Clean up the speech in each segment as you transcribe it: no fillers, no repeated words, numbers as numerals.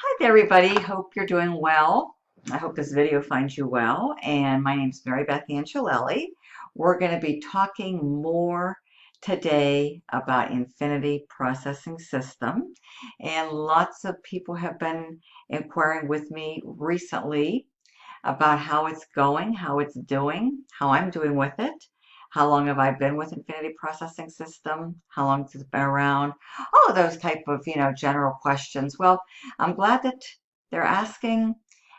Hi there, everybody. Hope you're doing well. I hope this video finds you well. And my name is Marybeth Angelelli. We're going to be talking more today about Infinity Processing System. And lots of people have been inquiring with me recently about how it's going, how it's doing, how I'm doing with it. How long have I been with Infinity Processing System? How long has it been around? All of those type of, general questions. Well, I'm glad that they're asking,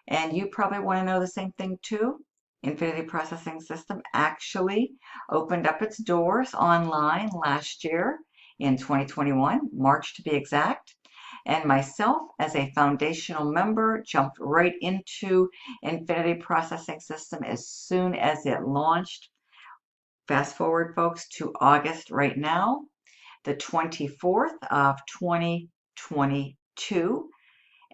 and you probably want to know the same thing too. Infinity Processing System actually opened up its doors online last year in 2021, March to be exact. And myself, as a foundational member, jumped right into Infinity Processing System as soon as it launched. Fast forward, folks, to August right now, the 24th of 2022,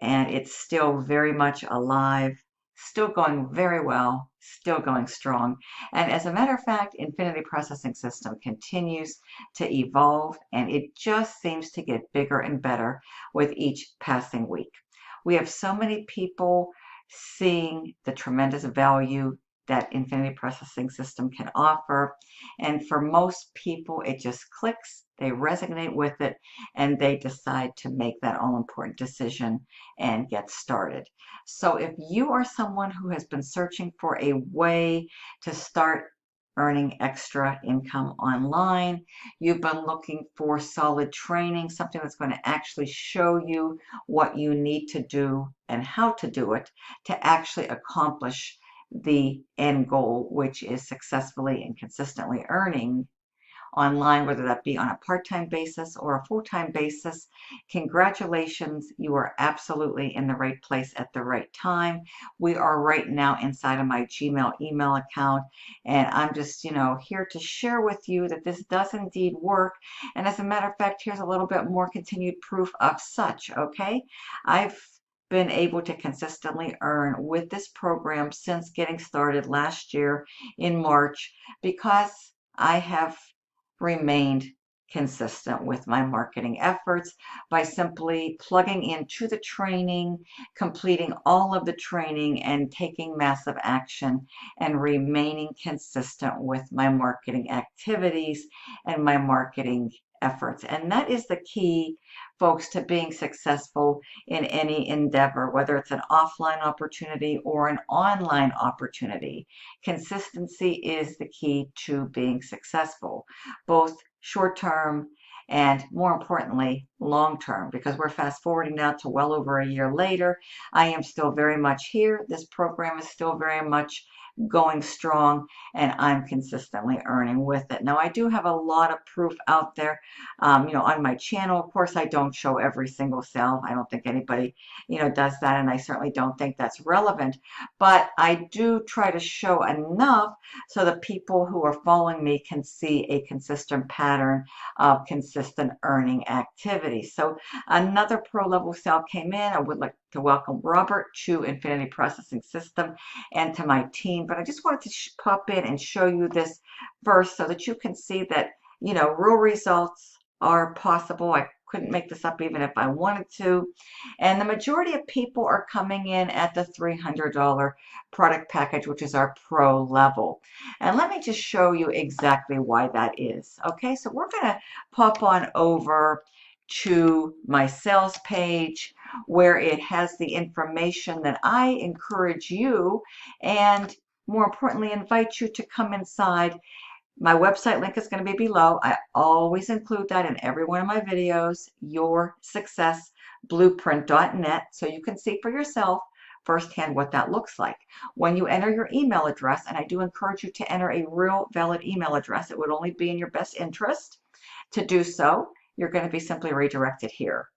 and it's still very much alive, still going very well, still going strong. And as a matter of fact, Infinity Processing System continues to evolve, and it just seems to get bigger and better with each passing week. We have so many people seeing the tremendous value that Infinity Processing System can offer. And for most people, it just clicks, they resonate with it, and they decide to make that all important decision and get started. So if you are someone who has been searching for a way to start earning extra income online, you've been looking for solid training, something that's going to actually show you what you need to do and how to do it to actually accomplish the end goal, which is successfully and consistently earning online, whether that be on a part-time basis or a full-time basis. Congratulations, you are absolutely in the right place at the right time. We are right now inside of my Gmail email account, and I'm just, here to share with you that this does indeed work. And as a matter of fact, here's a little bit more continued proof of such, okay? I've been able to consistently earn with this program since getting started last year in March because I have remained consistent with my marketing efforts by simply plugging into the training, completing all of the training, and taking massive action and remaining consistent with my marketing activities and my marketing efforts. And that is the key, folks, to being successful in any endeavor, whether it's an offline opportunity or an online opportunity. Consistency is the key to being successful, both short term and, more importantly, long term, because we're fast forwarding now to well over a year later. I am still very much here. This program is still very much going strong, and I'm consistently earning with it. Now, I do have a lot of proof out there, on my channel. Of course, I don't show every single sale. I don't think anybody, does that, and I certainly don't think that's relevant. But I do try to show enough so that people who are following me can see a consistent pattern of consistent earning activity. So another pro level sale came in. I would like to welcome Robert to Infinity Processing System and to my team. But I just wanted to pop in and show you this first so that you can see that, real results are possible. I couldn't make this up even if I wanted to. And the majority of people are coming in at the $300 product package, which is our pro level. And let me just show you exactly why that is. Okay, so we're going to pop on over to my sales page where it has the information that I encourage you and, more importantly, invite you to come inside. My website link is going to be below. I always include that in every one of my videos, yoursuccessblueprint.net, so you can see for yourself firsthand what that looks like. When you enter your email address, and I do encourage you to enter a real valid email address, it would only be in your best interest to do so. You're going to be simply redirected here.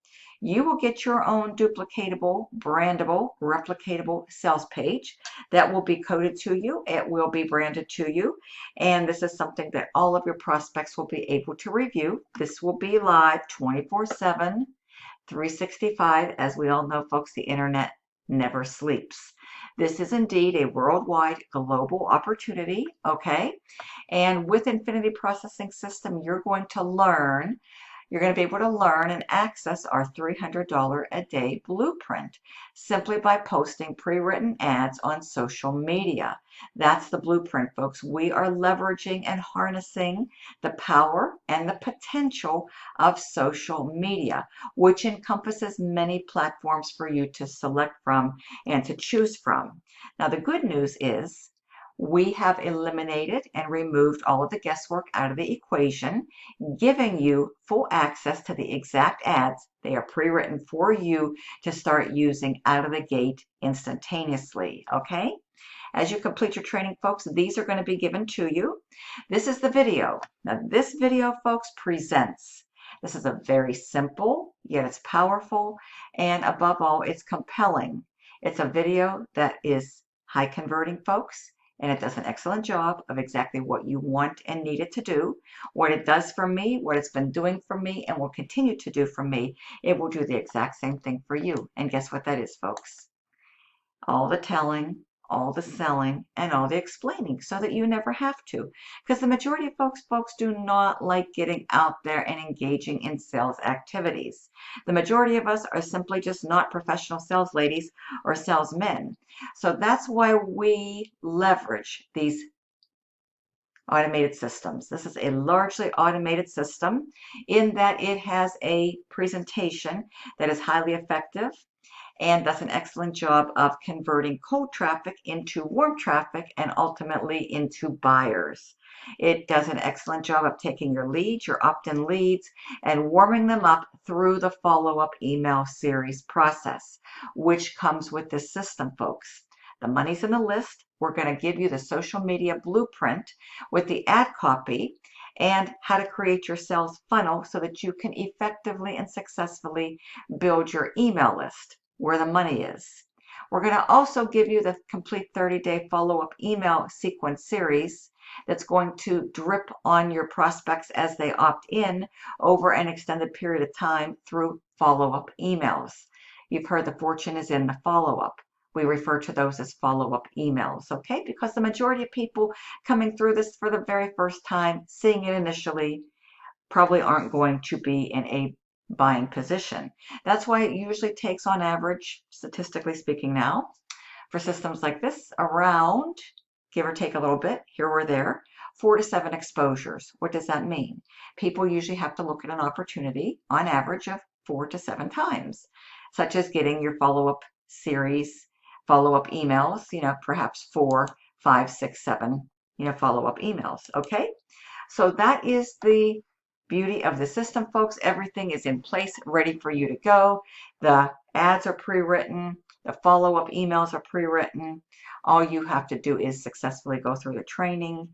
You will get your own duplicatable, brandable, replicatable sales page that will be coded to you. It will be branded to you. And this is something that all of your prospects will be able to review. This will be live 24/7, 365. As we all know, folks, the internet never sleeps. This is indeed a worldwide global opportunity, okay? And with Infinity Processing System, you're going to learn you're going to be able to learn and access our $300 a day blueprint simply by posting pre-written ads on social media. That's the blueprint, folks. We are leveraging and harnessing the power and the potential of social media, which encompasses many platforms for you to select from and to choose from. Now, the good news is we have eliminated and removed all of the guesswork out of the equation, giving you full access to the exact ads. They are pre-written for you to start using out of the gate instantaneously, okay? As you complete your training, folks, these are going to be given to you. This is the video. Now, this video, folks, presents. This is a very simple, yet it's powerful, and above all, it's compelling. It's a video that is high converting, folks, and it does an excellent job of exactly what you want and need it to do. What it does for me, what it's been doing for me, and will continue to do for me, it will do the exact same thing for you. And guess what that is, folks? All the telling, all the selling, and all the explaining so that you never have to. Because the majority of folks do not like getting out there and engaging in sales activities. The majority of us are simply just not professional sales ladies or salesmen. So that's why we leverage these automated systems. This is a largely automated system in that it has a presentation that is highly effective and does an excellent job of converting cold traffic into warm traffic and ultimately into buyers. It does an excellent job of taking your leads, your opt-in leads, and warming them up through the follow-up email series process, which comes with this system, folks. The money's in the list. We're going to give you the social media blueprint with the ad copy and how to create your sales funnel so that you can effectively and successfully build your email list where the money is. We're going to also give you the complete 30-day follow-up email sequence series that's going to drip on your prospects as they opt in over an extended period of time through follow-up emails. You've heard the fortune is in the follow-up. We refer to those as follow-up emails, okay? Because the majority of people coming through this for the very first time, seeing it initially, probably aren't going to be in a buying position. That's why it usually takes on average, statistically speaking now, for systems like this, around, give or take a little bit, here or there, 4 to 7 exposures. What does that mean? People usually have to look at an opportunity on average of 4 to 7 times, such as getting your follow-up series, follow-up emails, perhaps 4, 5, 6, 7, follow-up emails, okay? So that is the beauty of the system, folks. Everything is in place, ready for you to go. The ads are pre-written. The follow-up emails are pre-written. All you have to do is successfully go through the training.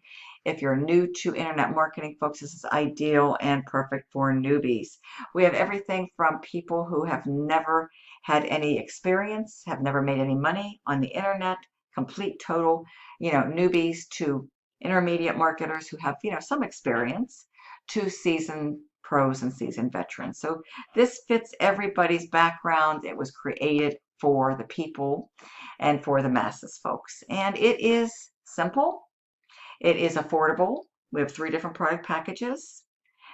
If you're new to internet marketing, folks, this is ideal and perfect for newbies. We have everything from people who have never had any experience, have never made any money on the internet, complete total, newbies, to intermediate marketers who have, some experience, to seasoned pros and seasoned veterans. So this fits everybody's background. It was created for the people and for the masses, folks. And it is simple. It is affordable. We have 3 different product packages.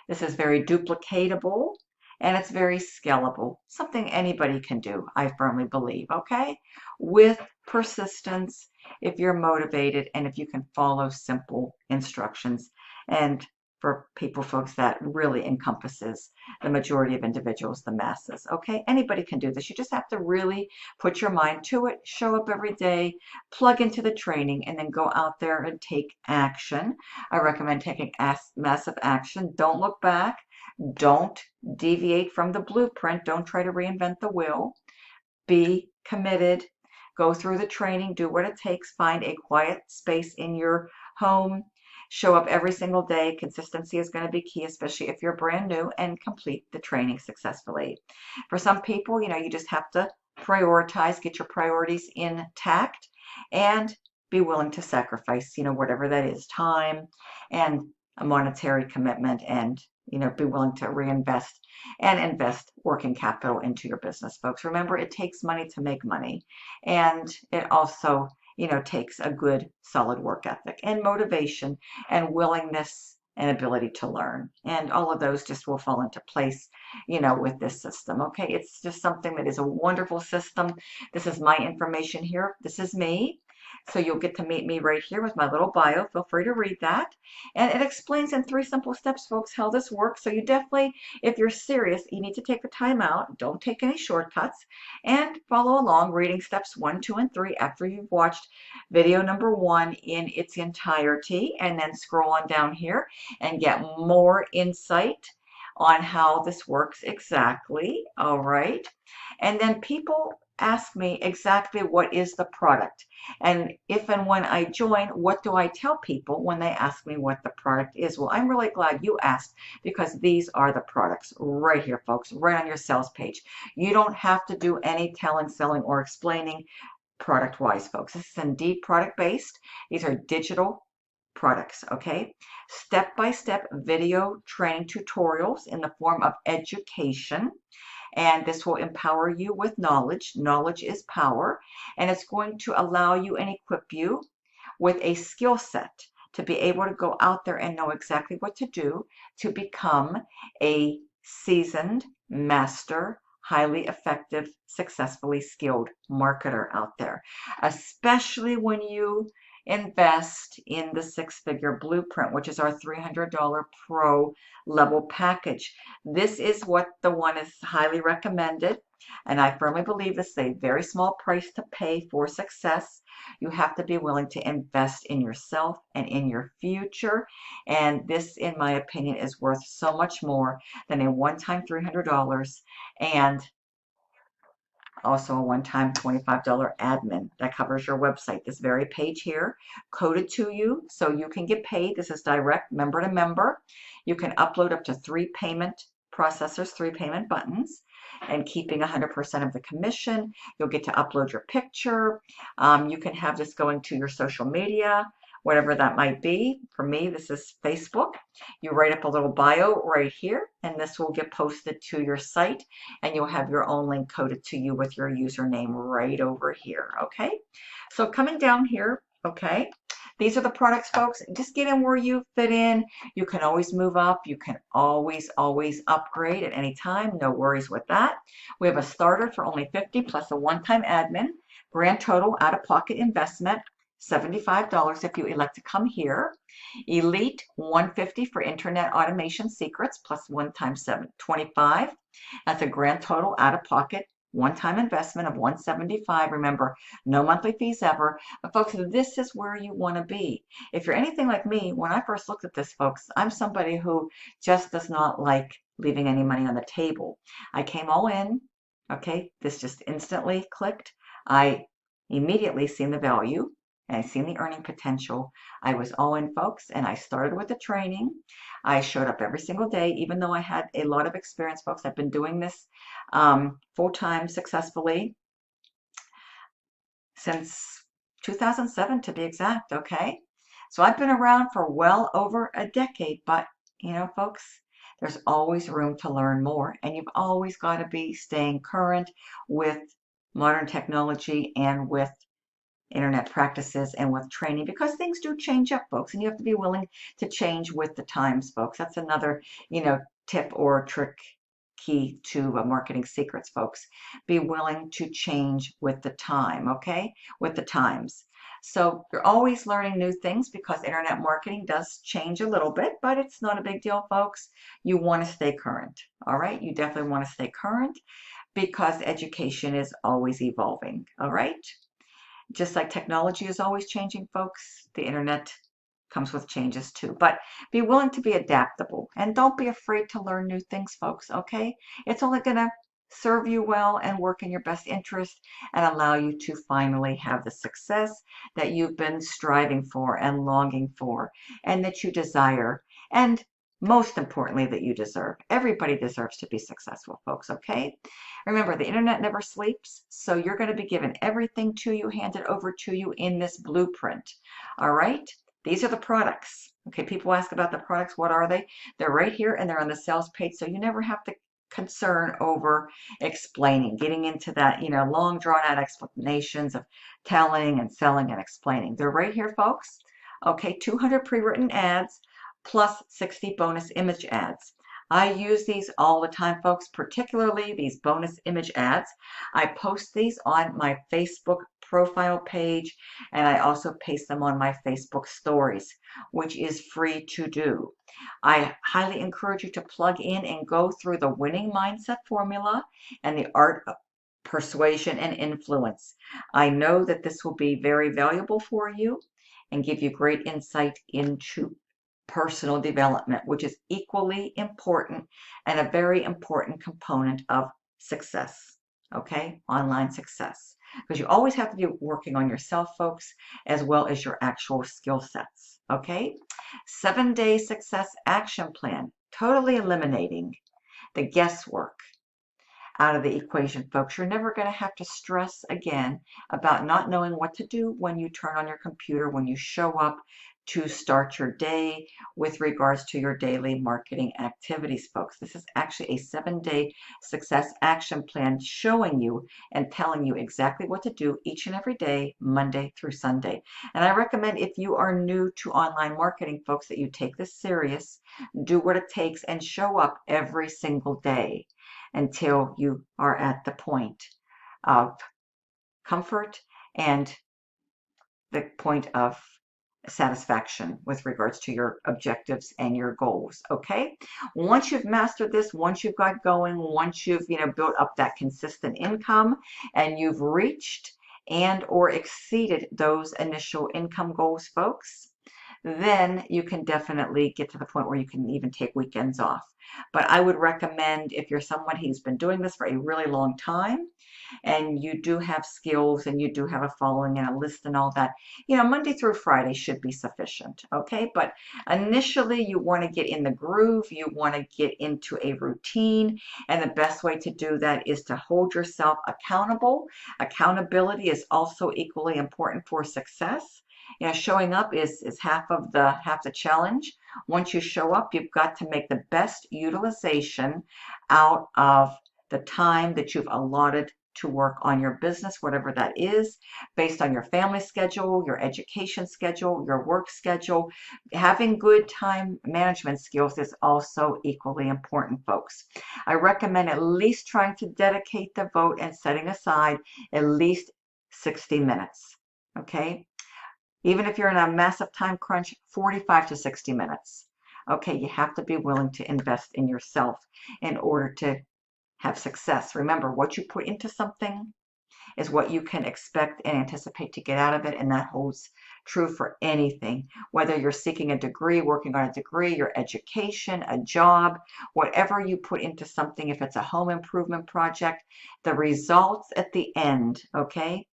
This is very duplicatable, and it's very scalable. Something anybody can do, I firmly believe, okay? With persistence, if you're motivated, and if you can follow simple instructions. And for folks, that really encompasses the majority of individuals, the masses, okay? Anybody can do this. You just have to really put your mind to it, show up every day, plug into the training, and then go out there and take action. I recommend taking massive action. Don't look back. Don't deviate from the blueprint. Don't try to reinvent the wheel. Be committed. Go through the training. Do what it takes. Find a quiet space in your home. Show up every single day. Consistency is going to be key, especially if you're brand new, and complete the training successfully. For some people, you just have to prioritize, get your priorities intact, and be willing to sacrifice, whatever that is, time and a monetary commitment, and be willing to reinvest and invest working capital into your business, folks. Remember, it takes money to make money, and it also takes a good solid work ethic and motivation and willingness and ability to learn. And all of those just will fall into place, with this system. Okay, it's just something that is a wonderful system. This is my information here. This is me. So you'll get to meet me right here with my little bio. Feel free to read that. And it explains in 3 simple steps, folks, how this works. So you definitely, if you're serious, you need to take the time out. Don't take any shortcuts and follow along reading steps 1, 2, and 3 after you've watched video number 1 in its entirety, and then scroll on down here and get more insight on how this works exactly. All right. And then people ask me exactly what is the product. And if and when I join, what do I tell people when they ask me what the product is? Well, I'm really glad you asked, because these are the products right here, folks, right on your sales page. You don't have to do any telling, selling, or explaining product-wise, folks. This is indeed product-based. These are digital products, okay? Step-by-step video training tutorials in the form of education. And this will empower you with knowledge. Knowledge is power. And it's going to allow you and equip you with a skill set to be able to go out there and know exactly what to do to become a seasoned master, highly effective, successfully skilled marketer out there, especially when you invest in the 6-figure blueprint, which is our $300 pro level package. This is what the one is highly recommended, and I firmly believe this is a very small price to pay for success. You have to be willing to invest in yourself and in your future, and this, in my opinion, is worth so much more than a one-time $300 and also a one-time $25 admin that covers your website. This very page here, coded to you so you can get paid. This is direct member to member. You can upload up to 3 payment processors, 3 payment buttons, and keeping 100% of the commission. You'll get to upload your picture. You can have this going to your social media, whatever that might be. For me, this is Facebook. You write up a little bio right here, and this will get posted to your site, and you'll have your own link coded to you with your username right over here, okay? So coming down here, okay, these are the products, folks. Just get in where you fit in. You can always move up. You can always upgrade at any time. No worries with that. We have a starter for only $50 plus a one-time admin. Grand total out-of-pocket investment, $75 if you elect to come here. Elite, $150 for internet automation secrets plus one-time $25. That's a grand total out-of-pocket one-time investment of $175. Remember, no monthly fees ever. But folks, this is where you want to be. If you're anything like me, when I first looked at this, folks, I'm somebody who just does not like leaving any money on the table. I came all in. Okay, this just instantly clicked. I immediately seen the value, and I seen the earning potential. I was all in, folks, and I started with the training. I showed up every single day, even though I had a lot of experience, folks. I've been doing this full-time successfully since 2007, to be exact, okay? So I've been around for well over a decade, but, folks, there's always room to learn more, and you've always got to be staying current with modern technology and with internet practices and with training, because things do change up, folks, and you have to be willing to change with the times, folks. That's another, tip or trick key to marketing secrets, folks. Be willing to change with the time, okay? With the times. So you're always learning new things, because internet marketing does change a little bit, but it's not a big deal, folks. You want to stay current, all right? You definitely want to stay current, because education is always evolving, all right? Just like technology is always changing, folks, the internet comes with changes too. But be willing to be adaptable, and don't be afraid to learn new things, folks, okay? It's only going to serve you well and work in your best interest and allow you to finally have the success that you've been striving for and longing for and that you desire, and most importantly, that you deserve. Everybody deserves to be successful, folks, okay? Remember, the internet never sleeps, so you're going to be given everything to you, handed over to you in this blueprint, all right? These are the products. Okay, people ask about the products. What are they? They're right here, and they're on the sales page, so you never have to concern over explaining, getting into that, long drawn-out explanations of telling and selling and explaining. They're right here, folks. Okay, 200 pre-written ads, plus 60 bonus image ads. I use these all the time, folks, particularly these bonus image ads. I post these on my Facebook profile page, and I also paste them on my Facebook stories, which is free to do. I highly encourage you to plug in and go through the winning mindset formula and the art of persuasion and influence. I know that this will be very valuable for you and give you great insight into personal development, which is equally important and a very important component of success. Okay, online success. Because you always have to be working on yourself, folks, as well as your actual skill sets. Okay, 7-day success action plan, totally eliminating the guesswork out of the equation, folks. You're never going to have to stress again about not knowing what to do when you turn on your computer, when you show up to start your day with regards to your daily marketing activities, folks. This is actually a 7-day success action plan showing you and telling you exactly what to do each and every day, Monday through Sunday. And I recommend, if you are new to online marketing, folks, that you take this serious, do what it takes, and show up every single day until you are at the point of comfort and the point of satisfaction with regards to your objectives and your goals. Okay, once you've mastered this, once you've got going, once you've built up that consistent income and you've reached and or exceeded those initial income goals, folks, then you can definitely get to the point where you can even take weekends off. But I would recommend, if you're someone who's been doing this for a really long time and you do have skills and you do have a following and a list and all that, Monday through Friday should be sufficient. Okay, but initially you want to get in the groove, you want to get into a routine, and the best way to do that is to hold yourself accountable. Accountability is also equally important for success. Showing up is half the challenge. Once you show up, you've got to make the best utilization out of the time that you've allotted to work on your business, whatever that is, based on your family schedule, your education schedule, your work schedule. Having good time management skills is also equally important, folks. I recommend at least trying to dedicate the vote and setting aside at least 60 minutes. Okay? Even if you're in a massive time crunch, 45 to 60 minutes. Okay, you have to be willing to invest in yourself in order to have success. Remember, what you put into something is what you can expect and anticipate to get out of it, and that holds true for anything. Whether you're seeking a degree, working on a degree, your education, a job, whatever you put into something, if it's a home improvement project, the results at the end, okay?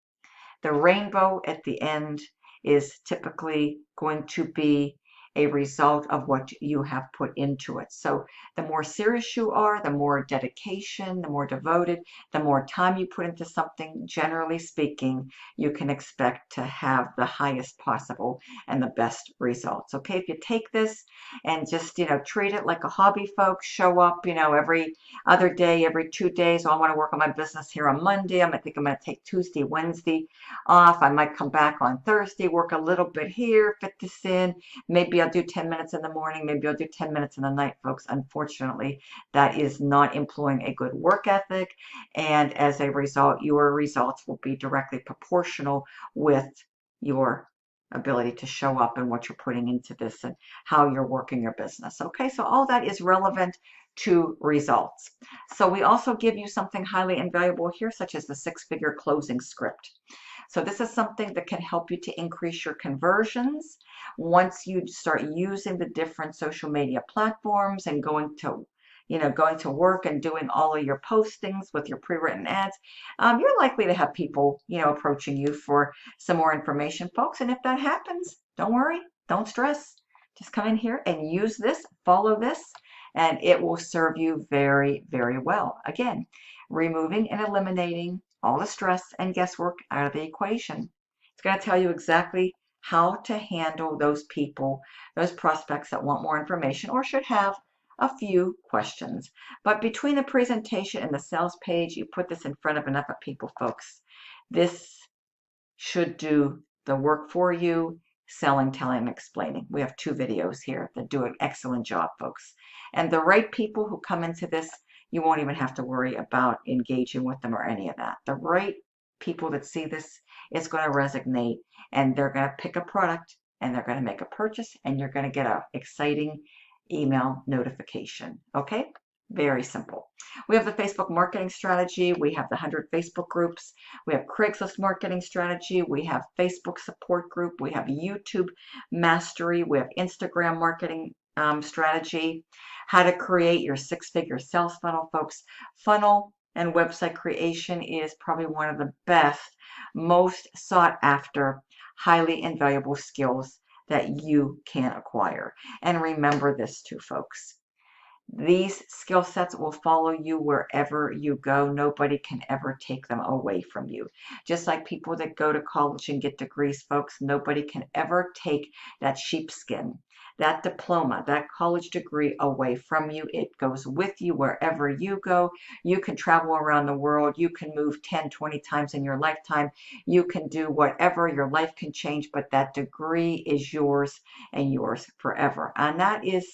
The rainbow at the end is typically going to be a result of what you have put into it. So the more serious you are, the more dedication, the more devoted, the more time you put into something, generally speaking, you can expect to have the highest possible and the best results. Okay, if you take this and just, treat it like a hobby, folks, show up, every other day, every 2 days. Oh, I want to work on my business here on Monday. I think I'm going to take Tuesday, Wednesday off. I might come back on Thursday, work a little bit here, fit this in. Maybe I'll do 10 minutes in the morning. Maybe I'll do 10 minutes in the night, folks. Unfortunately, that is not employing a good work ethic. And as a result, your results will be directly proportional with your ability to show up and what you're putting into this and how you're working your business. Okay, so all that is relevant to results. So we also give you something highly invaluable here, such as the 6-figure closing script. So this is something that can help you to increase your conversions once you start using the different social media platforms and going to work and doing all of your postings with your pre-written ads. You're likely to have people, approaching you for some more information, folks. And if that happens, don't worry, don't stress. Just come in here and use this, follow this, and it will serve you very, very well. Again, removing and eliminating all the stress and guesswork out of the equation. It's going to tell you exactly how to handle those people, those prospects that want more information or should have a few questions. But between the presentation and the sales page, you put this in front of enough of people, folks. This should do the work for you. selling, telling, and explaining. We have 2 videos here that do an excellent job, folks. And the right people who come into this, you won't even have to worry about engaging with them or any of that. The right people that see this, it's going to resonate, and they're going to pick a product and they're going to make a purchase, and you're going to get an exciting email notification. Okay? Very simple. We have the Facebook marketing strategy. We have the 100 Facebook groups. We have Craigslist marketing strategy. We have Facebook support group. We have YouTube mastery. We have Instagram marketing strategy. How to create your 6-figure sales funnel, folks. Funnel and website creation is probably one of the best, most sought after, highly invaluable skills that you can acquire. And remember this too, folks. These skill sets will follow you wherever you go. Nobody can ever take them away from you. Just like people that go to college and get degrees, folks, nobody can ever take that sheepskin, that diploma, that college degree away from you. It goes with you wherever you go. You can travel around the world. You can move 10, 20 times in your lifetime. You can do whatever. Your life can change, but that degree is yours and yours forever. And that is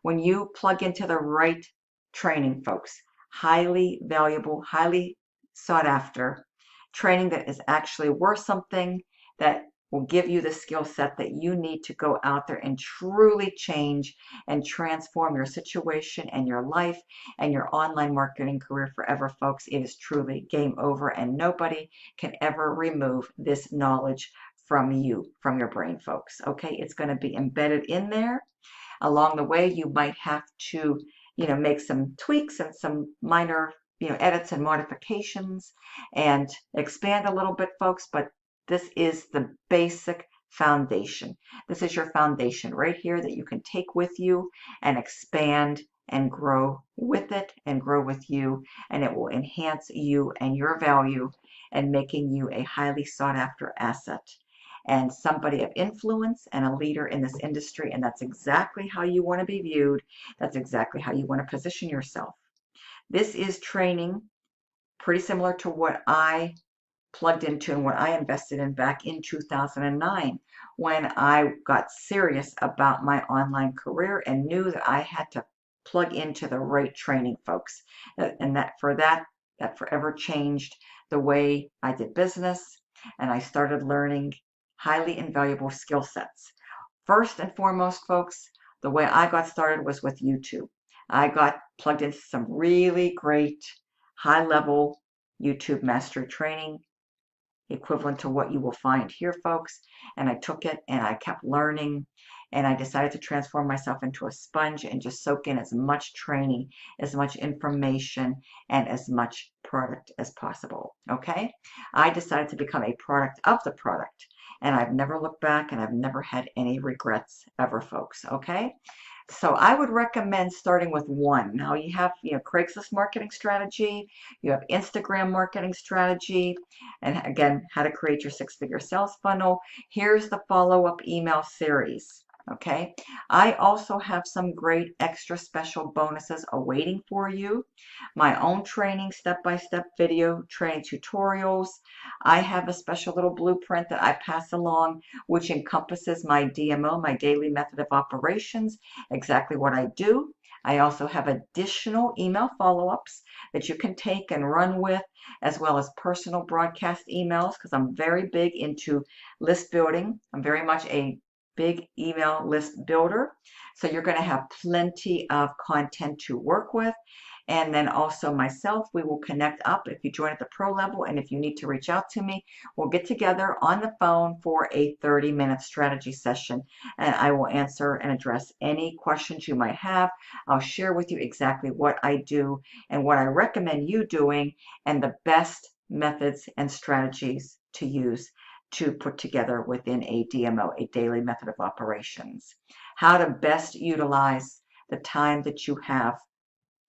when you plug into the right training, folks. Highly valuable, highly sought after training that is actually worth something, that will give you the skill set that you need to go out there and truly change and transform your situation and your life and your online marketing career forever, folks. It is truly game over, and nobody can ever remove this knowledge from you, from your brain, folks. Okay, it's going to be embedded in there. Along the way, you might have to, make some tweaks and some minor, edits and modifications and expand a little bit, folks, but this is the basic foundation. This is your foundation right here that you can take with you and expand and grow with it and grow with you, and it will enhance you and your value and making you a highly sought after asset and somebody of influence and a leader in this industry. And that's exactly how you want to be viewed. That's exactly how you want to position yourself. This is training pretty similar to what I plugged into and what I invested in back in 2009 when I got serious about my online career and knew that I had to plug into the right training, folks. And that forever changed the way I did business, and I started learning highly invaluable skill sets. First and foremost, folks, the way I got started was with YouTube. I got plugged into some really great high-level YouTube mastery training, equivalent to what you will find here, folks. And I took it and I kept learning, and I decided to transform myself into a sponge and just soak in as much training, as much information, and as much product as possible. Okay? I decided to become a product of the product, and I've never looked back, and I've never had any regrets ever, folks. Okay? So I would recommend starting with one. Now you have, Craigslist marketing strategy, you have Instagram marketing strategy, and again, how to create your 6-figure sales funnel. Here's the follow-up email series. Okay, I also have some great extra special bonuses awaiting for you. My own training, step-by-step video training tutorials. I have a special little blueprint that I pass along, which encompasses my DMO, my daily method of operations, exactly what I do. I also have additional email follow-ups that you can take and run with, as well as personal broadcast emails, because I'm very big into list building. I'm very much a big email list builder. So you're going to have plenty of content to work with. And then also myself, we will connect up if you join at the pro level, and if you need to reach out to me, we'll get together on the phone for a 30-minute strategy session, and I will answer and address any questions you might have. I'll share with you exactly what I do and what I recommend you doing, and the best methods and strategies to use to put together within a DMO, a daily method of operations. How to best utilize the time that you have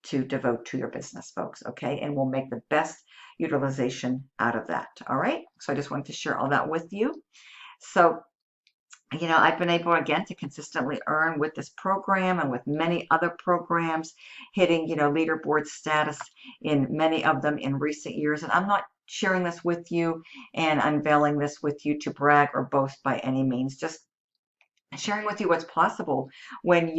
to devote to your business, folks, okay? And we'll make the best utilization out of that, all right? So I just wanted to share all that with you. So, I've been able, again, to consistently earn with this program and with many other programs, hitting, leaderboard status in many of them in recent years. And I'm not sharing this with you and unveiling this with you to brag or boast by any means. Just sharing with you what's possible when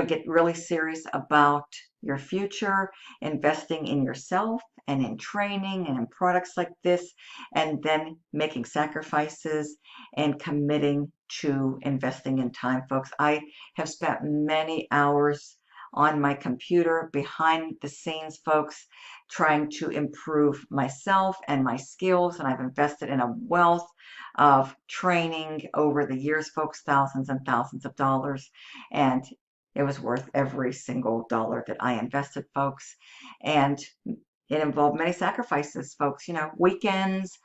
get really serious about your future, investing in yourself and in training and in products like this, and then making sacrifices and committing to investing in time, folks. I have spent many hours on my computer behind the scenes, folks, trying to improve myself and my skills, and I've invested in a wealth of training over the years, folks, thousands and thousands of dollars. And it was worth every single dollar that I invested, folks. And it involved many sacrifices, folks. Weekends,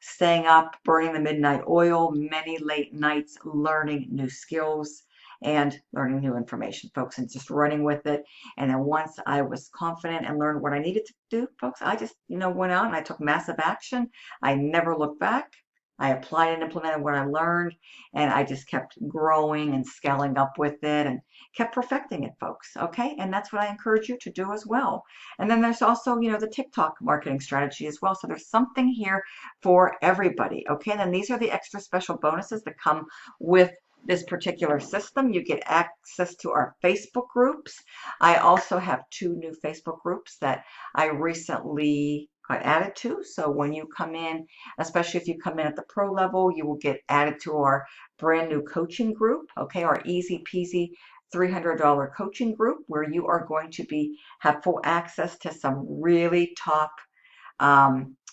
staying up, burning the midnight oil, many late nights, learning new skills and learning new information, folks, and just running with it. And then once I was confident and learned what I needed to do, folks, I just, went out and I took massive action. I never looked back. I applied and implemented what I learned, and I just kept growing and scaling up with it and kept perfecting it, folks. Okay. And that's what I encourage you to do as well. And then there's also, the TikTok marketing strategy as well. So there's something here for everybody. Okay. And then these are the extra special bonuses that come with this particular system. You get access to our Facebook groups. I also have 2 new Facebook groups that I recently got added to. So when you come in, especially if you come in at the pro level, you will get added to our brand new coaching group, okay, our easy peasy $300 coaching group, where you are going to have full access to some really top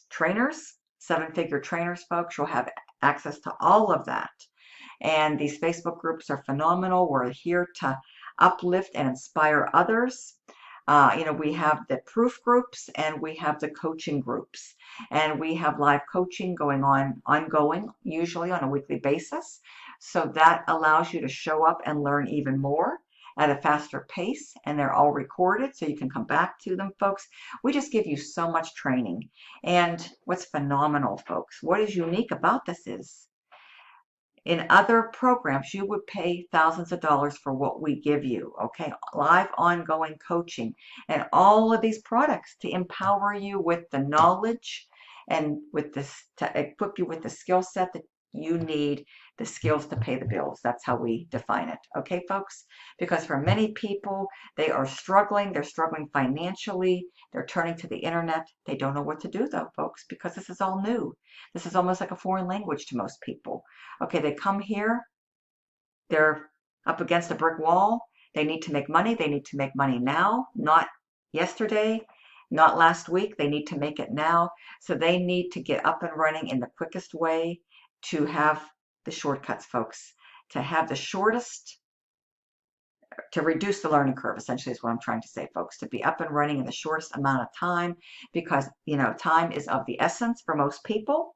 trainers, 7-figure trainers, folks. You'll have access to all of that. And these Facebook groups are phenomenal. We're here to uplift and inspire others. We have the proof groups and we have the coaching groups. And we have live coaching going on, ongoing, usually on a weekly basis. So that allows you to show up and learn even more at a faster pace. And they're all recorded, so you can come back to them, folks. We just give you so much training. And what's phenomenal, folks, what is unique about this is, in other programs, you would pay thousands of dollars for what we give you, okay? Live ongoing coaching and all of these products to empower you with the knowledge and with this, to equip you with the skill set that you need, the skills to pay the bills. That's how we define it, okay, folks? Because for many people, they are struggling. They're struggling financially. They're turning to the internet. They don't know what to do, though, folks, because this is all new. This is almost like a foreign language to most people. Okay, they come here, they're up against a brick wall. They need to make money. They need to make money now, not yesterday, not last week. They need to make it now. So they need to get up and running in the quickest way to have the shortcuts, folks, to have the shortest, to reduce the learning curve, essentially, is what I'm trying to say, folks, to be up and running in the shortest amount of time, because, time is of the essence for most people.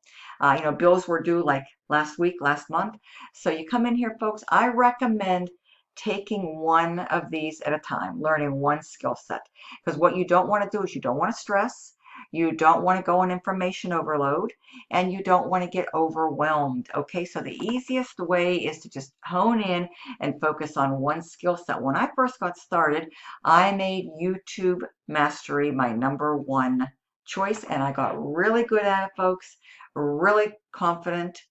Bills were due like last week, last month. So you come in here, folks, I recommend taking one of these at a time, learning one skill set, because what you don't want to do is you don't want to stress. You don't want to go on information overload, and you don't want to get overwhelmed. Okay, so the easiest way is to just hone in and focus on one skill set. When I first got started, I made YouTube mastery my #1 choice, and I got really good at it, folks, really confident.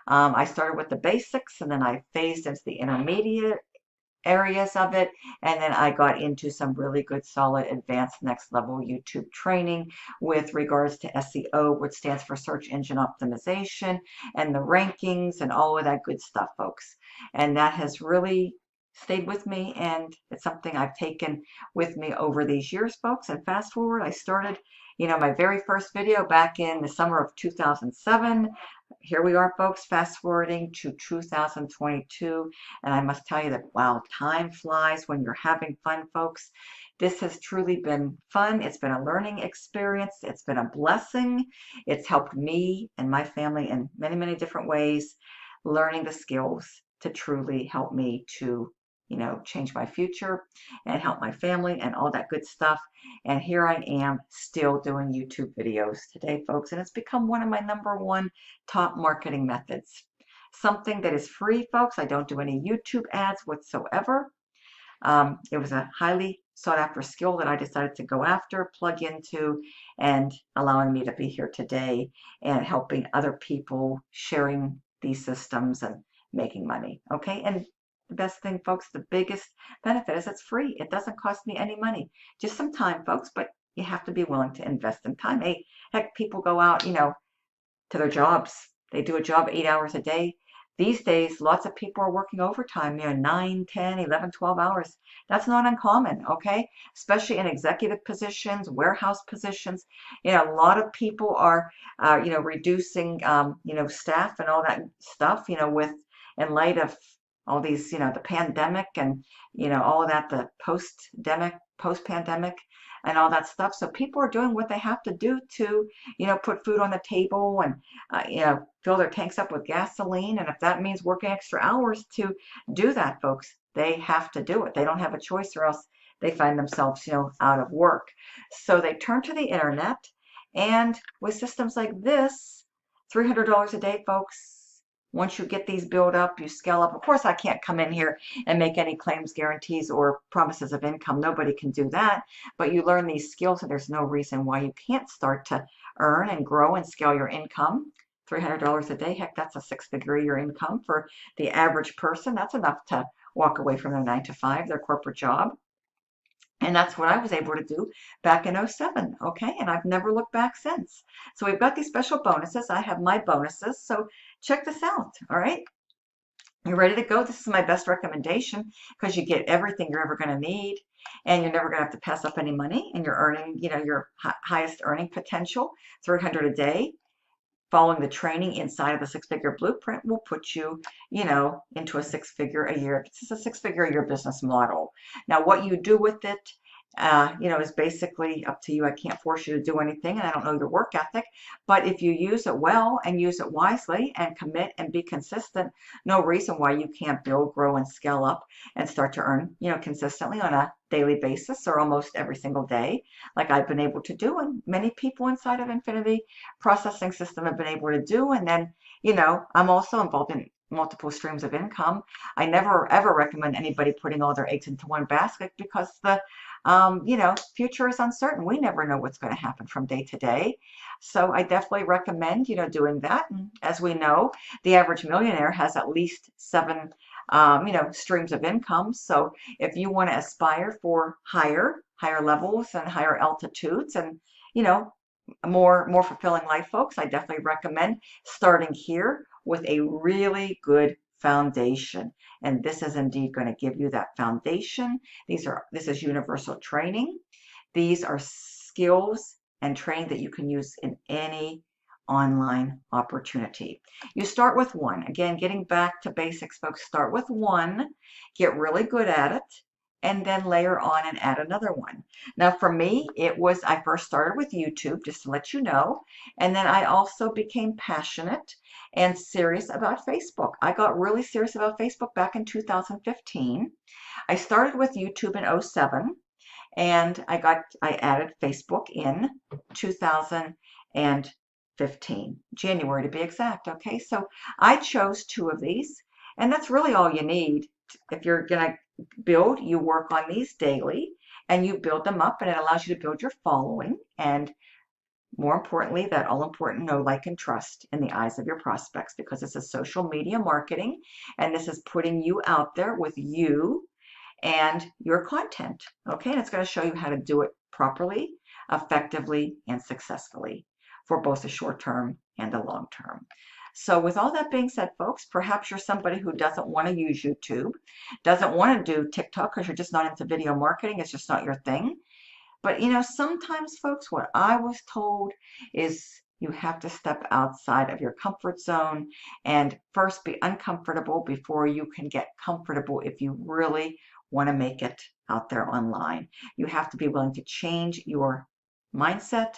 I started with the basics, and then I phased into the intermediate areas of it, and then I got into some really good, solid, advanced, next level YouTube training with regards to SEO, which stands for search engine optimization, and the rankings and all of that good stuff, folks. And that has really stayed with me, and it's something I've taken with me over these years, folks. And fast forward, I started my very first video back in the summer of 2007. Here we are, folks, fast forwarding to 2022. And I must tell you that, wow, time flies when you're having fun, folks. This has truly been fun. It's been a learning experience. It's been a blessing. It's helped me and my family in many, many different ways, learning the skills to truly help me to change my future and help my family and all that good stuff. And here I am still doing YouTube videos today, folks. And it's become one of my #1 top marketing methods. Something that is free, folks. I don't do any YouTube ads whatsoever. It was a highly sought after skill that I decided to go after, plug into, and allowing me to be here today and helping other people, sharing these systems and making money. Okay. And the best thing, folks, the biggest benefit is it's free. It doesn't cost me any money, just some time, folks, but you have to be willing to invest in time. Hey, heck, people go out, to their jobs. They do a job 8 hours a day. These days, lots of people are working overtime, 9, 10, 11, 12 hours. That's not uncommon, okay? Especially in executive positions, warehouse positions. A lot of people are, reducing, staff and all that stuff, in light of all these, the pandemic and, all of that, the post-pandemic and all that stuff. So people are doing what they have to do to, put food on the table and fill their tanks up with gasoline. And if that means working extra hours to do that, folks, they have to do it. They don't have a choice, or else they find themselves, out of work. So they turn to the internet, and with systems like this, $300 a day, folks. Once you get these built up, you scale up. Of course, I can't come in here and make any claims, guarantees, or promises of income. Nobody can do that. But you learn these skills, and there's no reason why you can't start to earn and grow and scale your income. $300 a day, heck, that's a six-figure a year income for the average person. That's enough to walk away from their 9 to 5, their corporate job. And that's what I was able to do back in '07, okay? And I've never looked back since. So we've got these special bonuses. I have my bonuses, so check this out, all right? You're ready to go? This is my best recommendation because you get everything you're ever going to need, and you're never going to have to pass up any money, and you're earning, your highest earning potential, 300 a day. Following the training inside of the six-figure blueprint will put you, into a six-figure a year. This is a six-figure a year business model. Now, what you do with it, is basically up to you. I can't force you to do anything, and I don't know your work ethic. But if you use it well and use it wisely and commit and be consistent, no reason why you can't build, grow, and scale up and start to earn, consistently on a daily basis or almost every single day, like I've been able to do, and many people inside of Infinity Processing System have been able to do. And then, I'm also involved in multiple streams of income. I never ever recommend anybody putting all their eggs into one basket because the future is uncertain. We never know what's going to happen from day to day. So I definitely recommend, doing that. And as we know, the average millionaire has at least 7, streams of income. So if you want to aspire for higher levels and higher altitudes and, more fulfilling life, folks, I definitely recommend starting here with a really good foundation. And this is indeed going to give you that foundation. This is universal training. These are skills and training that you can use in any online opportunity. You start with one. Again, getting back to basics, folks, start with one, get really good at it, and then layer on and add another one. Now for me, I first started with YouTube, just to let you know, and then I also became passionate and serious about Facebook. I got really serious about Facebook back in 2015. I started with YouTube in '07, and I added Facebook in 2015, January to be exact. Okay, so I chose 2 of these, and that's really all you need. If you're gonna build, you work on these daily and you build them up, and it allows you to build your following, and more importantly, that all important know, like, and trust in the eyes of your prospects, because this is social media marketing, and this is putting you out there with you and your content. Okay, and it's going to show you how to do it properly, effectively, and successfully for both the short term and the long term. So with all that being said, folks, perhaps you're somebody who doesn't want to use YouTube, doesn't want to do TikTok because you're just not into video marketing. It's just not your thing. But, sometimes, folks, what I was told is you have to step outside of your comfort zone and first be uncomfortable before you can get comfortable if you really want to make it out there online. You have to be willing to change your mindset,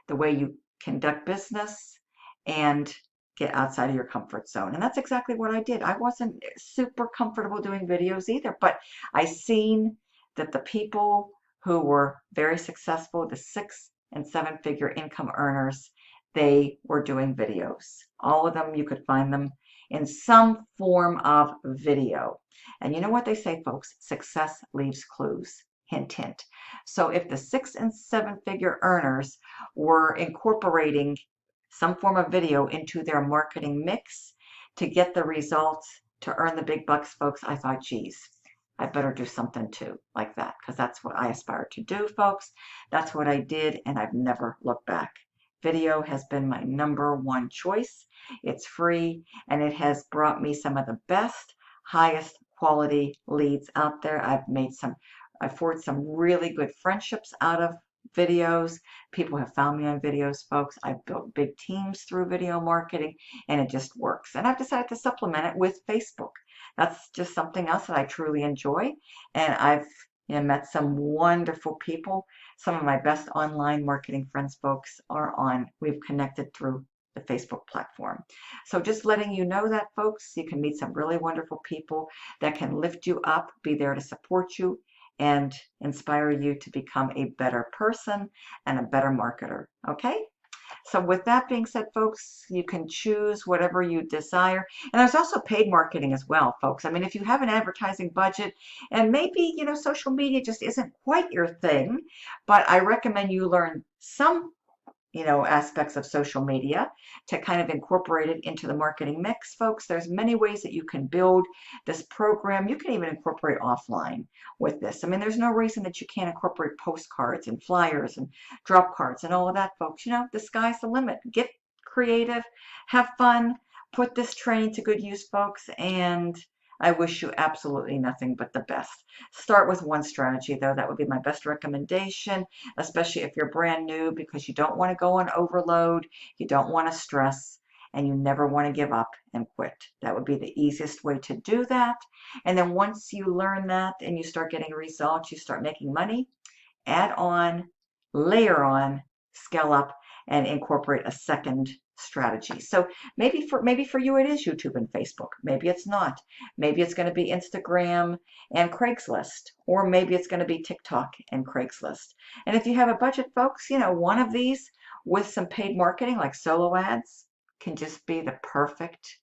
the way you conduct business, and get outside of your comfort zone. And that's exactly what I did. I wasn't super comfortable doing videos either, but I seen that the people who were very successful, the 6- and 7-figure income earners, they were doing videos. All of them, you could find them in some form of video. And you know what they say, folks? Success leaves clues. Hint, hint. So if the 6- and 7-figure earners were incorporating some form of video into their marketing mix to get the results to earn the big bucks, folks, I thought, geez, I better do something too like that, because that's what I aspire to do, folks. That's what I did, and I've never looked back. Video has been my #1 choice. It's free, and it has brought me some of the best, highest quality leads out there. I've forged some really good friendships out of videos. People have found me on videos, folks. I've built big teams through video marketing, and it just works. And I've decided to supplement it with Facebook. That's just something else that I truly enjoy. And I've met some wonderful people. Some of my best online marketing friends, folks, we've connected through the Facebook platform. So just letting you know that, folks, you can meet some really wonderful people that can lift you up, be there to support you, and inspire you to become a better person and a better marketer. Okay? So with that being said, folks, you can choose whatever you desire. And there's also paid marketing as well, folks. I mean, if you have an advertising budget and maybe, social media just isn't quite your thing, but I recommend you learn some aspects of social media to kind of incorporate it into the marketing mix, folks. There's many ways that you can build this program. You can even incorporate offline with this. I mean, there's no reason that you can't incorporate postcards and flyers and drop cards and all of that, folks. The sky's the limit. Get creative, have fun, put this training to good use, folks, and I wish you absolutely nothing but the best. Start with one strategy, though. That would be my best recommendation, especially if you're brand new, because you don't want to go on overload, you don't want to stress, and you never want to give up and quit. That would be the easiest way to do that. And then once you learn that and you start getting results, you start making money, add on, layer on, scale up, and incorporate a second strategy. So maybe for you it is YouTube and Facebook. Maybe it's not. Maybe it's going to be Instagram and Craigslist, or maybe it's going to be TikTok and Craigslist. And if you have a budget, folks, one of these with some paid marketing like solo ads can just be the perfect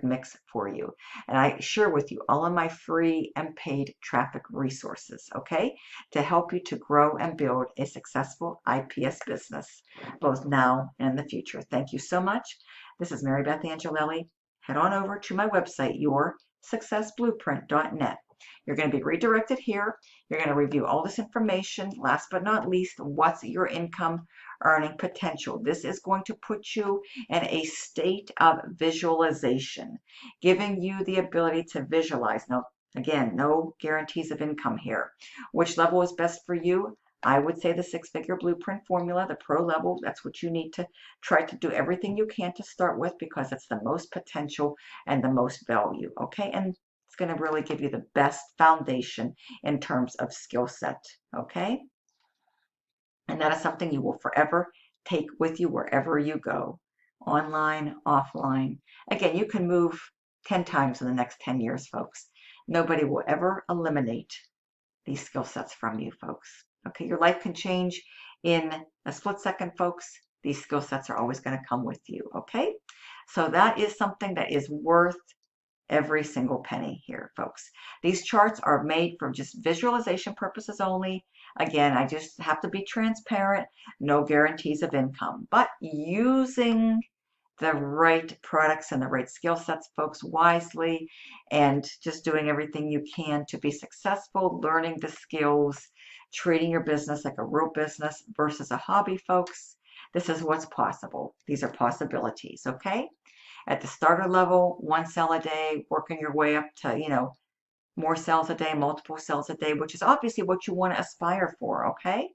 mix for you. And I share with you all of my free and paid traffic resources, okay, to help you to grow and build a successful IPS business, both now and in the future. Thank you so much. This is Marybeth Angelelli. Head on over to my website, yoursuccessblueprint.net. You're going to be redirected here. You're going to review all this information. Last but not least, what's your income earning potential? This is going to put you in a state of visualization, giving you the ability to visualize. Now, again, no guarantees of income here. Which level is best for you? I would say the 6-figure blueprint formula, the pro level. That's what you need to try to do everything you can to start with, because it's the most potential and the most value, okay? And it's going to really give you the best foundation in terms of skill set, okay? And that is something you will forever take with you wherever you go, online, offline. Again, you can move 10 times in the next 10 years, folks. Nobody will ever eliminate these skill sets from you, folks. Okay, your life can change in a split second, folks. These skill sets are always going to come with you, okay? So that is something that is worth every single penny here, folks. These charts are made for just visualization purposes only. Again, I just have to be transparent, no guarantees of income, but using the right products and the right skill sets, folks, wisely, and just doing everything you can to be successful, learning the skills, treating your business like a real business versus a hobby, folks. This is what's possible. These are possibilities, okay? At the starter level, 1 sale a day, working your way up to, more sales a day, multiple sales a day, which is obviously what you want to aspire for, okay?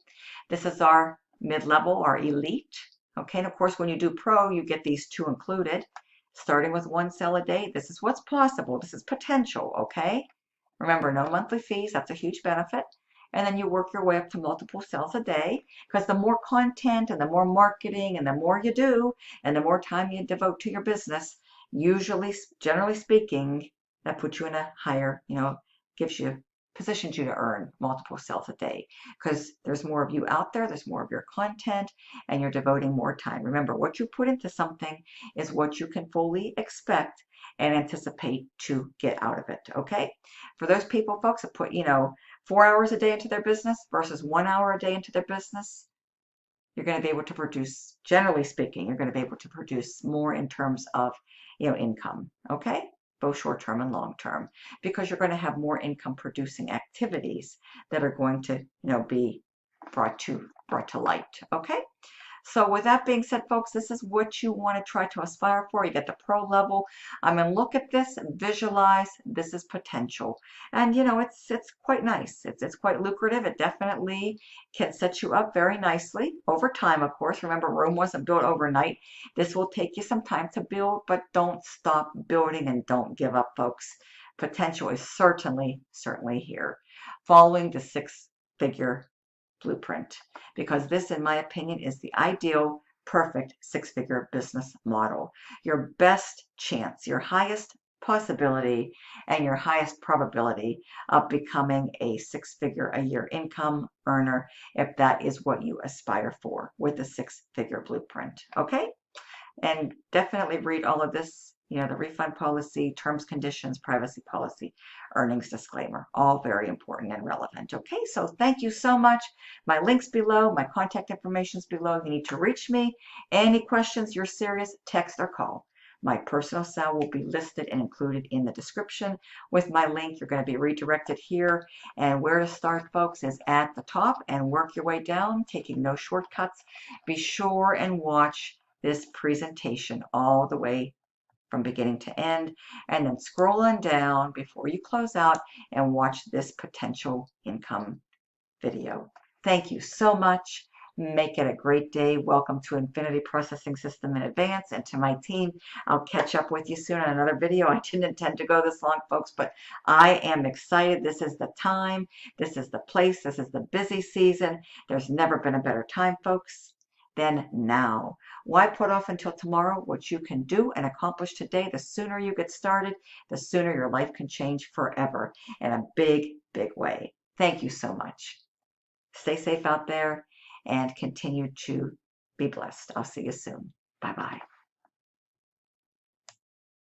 This is our mid-level, our elite, okay? And of course, when you do pro, you get these 2 included. Starting with 1 sale a day, this is what's possible. This is potential, okay? Remember, no monthly fees. That's a huge benefit. And then you work your way up to multiple sales a day, because the more content and the more marketing and the more you do and the more time you devote to your business, usually, generally speaking, that puts you in a higher, positions you to earn multiple sales a day, because there's more of you out there, there's more of your content, and you're devoting more time. Remember, what you put into something is what you can fully expect and anticipate to get out of it, okay? For those people, folks, that put, 4 hours a day into their business versus 1 hour a day into their business, you're going to be able to produce, generally speaking, you're going to be able to produce more in terms of, income, okay? both short-term and long-term, because you're going to have more income-producing activities that are going to, be brought to light. Okay. So with that being said, folks, this is what you want to try to aspire for. You get the pro level. I mean, look at this, visualize. This is potential, and it's quite nice. It's quite lucrative. It definitely can set you up very nicely over time. Of course, remember, Rome wasn't built overnight. This will take you some time to build, but don't stop building and don't give up, folks. Potential is certainly here. Following the six-figure blueprint, because this, in my opinion, is the ideal, perfect six-figure business model. Your best chance, your highest possibility, and your highest probability of becoming a six-figure a year income earner, if that is what you aspire for with the six-figure blueprint. Okay? And definitely read all of this, the refund policy, terms, conditions, privacy policy, earnings disclaimer, all very important and relevant. Okay, so thank you so much. My link's below, my contact information's below. If you need to reach me, any questions, you're serious, text or call. My personal cell will be listed and included in the description. With my link, you're going to be redirected here. And where to start, folks, is at the top, and work your way down, taking no shortcuts. Be sure and watch this presentation all the way from beginning to end, and then scroll on down before you close out and watch this potential income video. Thank you so much. Make it a great day. Welcome to Infinity Processing System in advance, and to my team. I'll catch up with you soon on another video. I didn't intend to go this long, folks, but I am excited. This is the time. This is the place. This is the busy season. There's never been a better time, folks, than now. Why put off until tomorrow what you can do and accomplish today? The sooner you get started, the sooner your life can change forever in a big, big way. Thank you so much. Stay safe out there and continue to be blessed. I'll see you soon. Bye-bye.